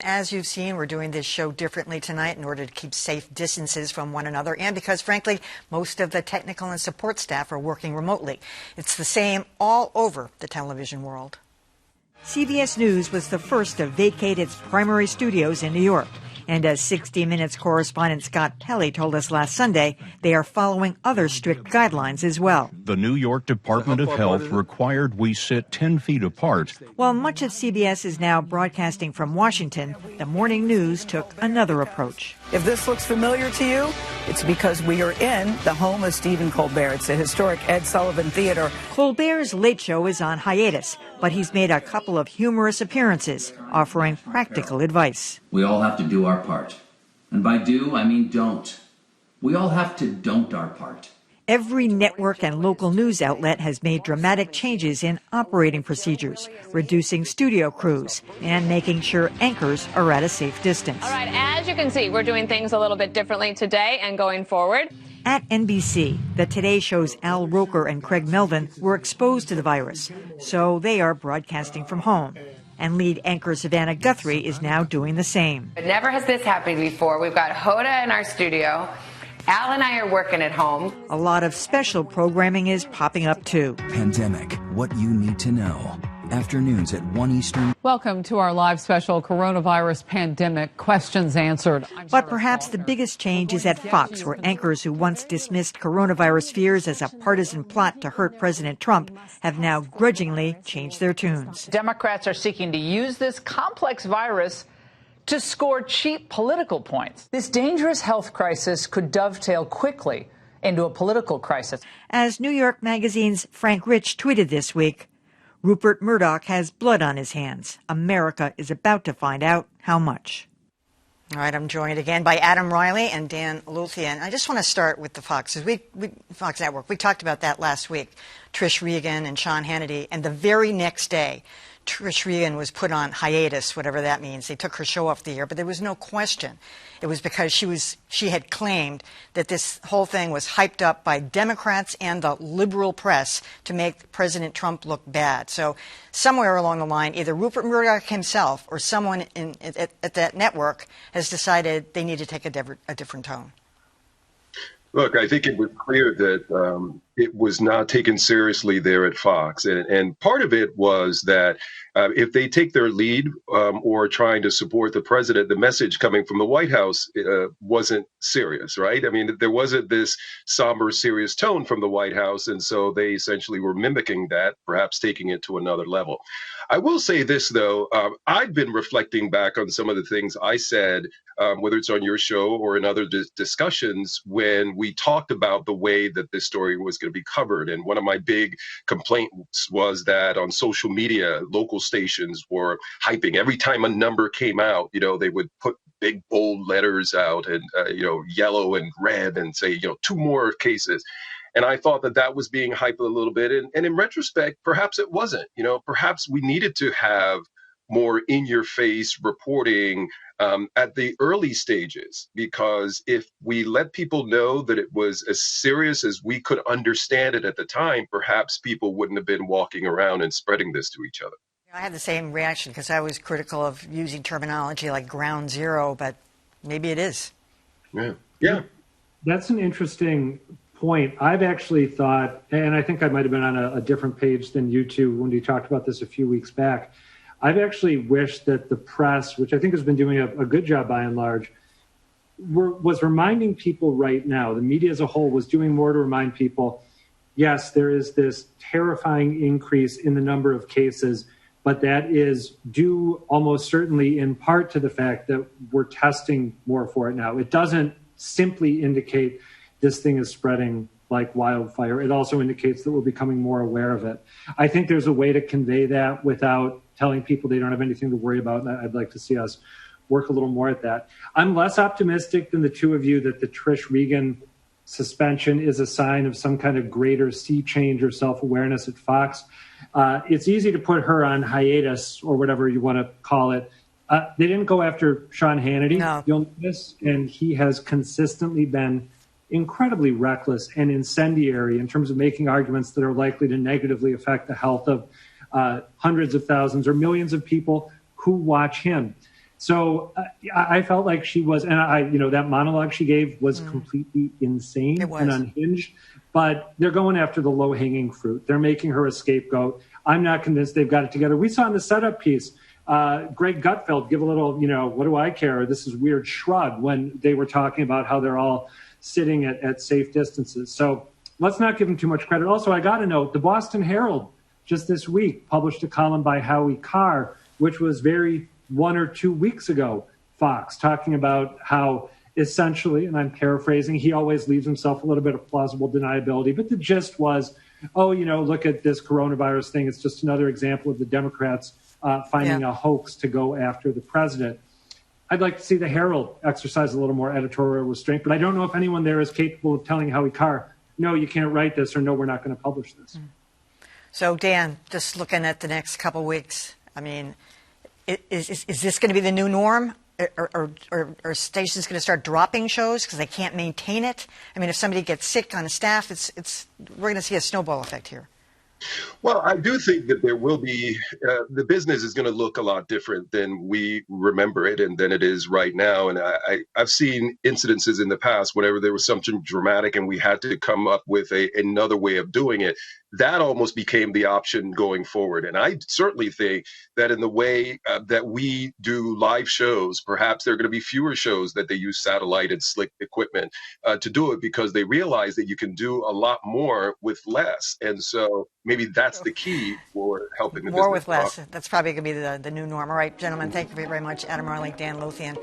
As you've seen, we're doing this show differently tonight in order to keep safe distances from one another and because, frankly, most of the technical and support staff are working remotely. It's the same all over the television world. CBS News was the first to vacate its primary studios in New York. And as 60 Minutes correspondent Scott Pelley told us last Sunday, they are following other strict guidelines as well. The New York Department of Health required we sit 10 feet apart. While much of CBS is now broadcasting from Washington, the morning news took another approach. If this looks familiar to you, it's because we are in the home of Stephen Colbert. It's the historic Ed Sullivan Theater. Colbert's Late Show is on hiatus, but he's made a couple of humorous appearances, offering practical advice. We all have to do our part. And by do, I mean don't. We all have to don't our part. Every network and local news outlet has made dramatic changes in operating procedures, reducing studio crews and making sure anchors are at a safe distance. All right, as you can see, we're doing things a little bit differently today and going forward. At NBC, the Today Show's Al Roker and Craig Melvin were exposed to the virus, so they are broadcasting from home. And lead anchor Savannah Guthrie is now doing the same. Never has this happened before. We've got Hoda in our studio. Al and I are working at home. A lot of special programming is popping up, too. Pandemic, what you need to know. Afternoons at 1 Eastern. Welcome to our live special Coronavirus Pandemic Questions Answered. But perhaps the biggest change is at Fox, where anchors who once dismissed coronavirus fears as a partisan plot to hurt President Trump have now grudgingly changed their tunes. Democrats are seeking to use this complex virus to score cheap political points. This dangerous health crisis could dovetail quickly into a political crisis. As New York Magazine's Frank Rich tweeted this week, Rupert Murdoch has blood on his hands. America is about to find out how much. All right, I'm joined again by Adam Reilly and Dan Lothian. I just want to start with the Foxes. Fox Network, we talked about that last week. Trish Regan and Sean Hannity, and the very next day, Trish Regan was put on hiatus, whatever that means. They took her show off the air, but there was no question. It was because she had claimed that this whole thing was hyped up by Democrats and the liberal press to make President Trump look bad. So somewhere along the line, either Rupert Murdoch himself or someone at that network has decided they need to take a different tone. Look, I think it was clear that it was not taken seriously there at Fox. And part of it was that if they take their lead or trying to support the president, the message coming from the White House wasn't serious, right? I mean, there wasn't this somber, serious tone from the White House. And so they essentially were mimicking that, perhaps taking it to another level. I will say this, though. I've been reflecting back on some of the things I said, whether it's on your show or in other discussions, when we talked about the way that this story was going to be covered. And one of my big complaints was that on social media, local stations were hyping. Every time a number came out, they would put big, bold letters out and, yellow and red and say, 2 more cases. And I thought that was being hyped a little bit. And in retrospect, perhaps it wasn't. Perhaps we needed to have more in-your-face reporting at the early stages, because if we let people know that it was as serious as we could understand it at the time, perhaps people wouldn't have been walking around and spreading this to each other. I had the same reaction because I was critical of using terminology like ground zero, but maybe it is. Yeah. That's an interesting point. I've actually thought, and I think I might have been on a different page than you two when we talked about this a few weeks back, I've actually wished that the press, which I think has been doing a good job by and large, was reminding people right now, the media as a whole was doing more to remind people, yes, there is this terrifying increase in the number of cases, but that is due almost certainly in part to the fact that we're testing more for it now. It doesn't simply indicate this thing is spreading like wildfire. It also indicates that we're becoming more aware of it. I think there's a way to convey that without telling people they don't have anything to worry about, and I'd like to see us work a little more at that. I'm less optimistic than the two of you that the Trish Regan suspension is a sign of some kind of greater sea change or self-awareness at Fox. It's easy to put her on hiatus or whatever you want to call it. They didn't go after Sean Hannity, you'll notice, and he has consistently been incredibly reckless and incendiary in terms of making arguments that are likely to negatively affect the health of hundreds of thousands or millions of people who watch him. So I felt like she was, and that monologue she gave was completely insane and unhinged. But they're going after the low-hanging fruit. They're making her a scapegoat. I'm not convinced they've got it together. We saw in the setup piece, Greg Gutfeld give a little, what do I care? This is weird shrug when they were talking about how they're all sitting at safe distances. So let's not give them too much credit. Also, I got to note, the Boston Herald just this week published a column by Howie Carr, which was very 1 or 2 weeks ago, Fox, talking about how essentially, and I'm paraphrasing, he always leaves himself a little bit of plausible deniability, but the gist was, look at this coronavirus thing. It's just another example of the Democrats finding a hoax to go after the president. I'd like to see the Herald exercise a little more editorial restraint, but I don't know if anyone there is capable of telling Howie Carr, no, you can't write this, or no, we're not going to publish this. So, Dan, just looking at the next couple of weeks, I mean, is this going to be the new norm? Are stations going to start dropping shows because they can't maintain it? I mean, if somebody gets sick on the staff, we're going to see a snowball effect here. Well, I do think that there will be, the business is going to look a lot different than we remember it and than it is right now. And I've seen incidences in the past whenever there was something dramatic and we had to come up with another way of doing it. That almost became the option going forward. And I certainly think that in the way that we do live shows, perhaps there are going to be fewer shows that they use satellite and slick equipment to do it because they realize that you can do a lot more with less. And so maybe that's the key for helping the business. More with less. That's probably going to be the new norm. All right, gentlemen, thank you very much. Adam Reilly, Dan Lothian.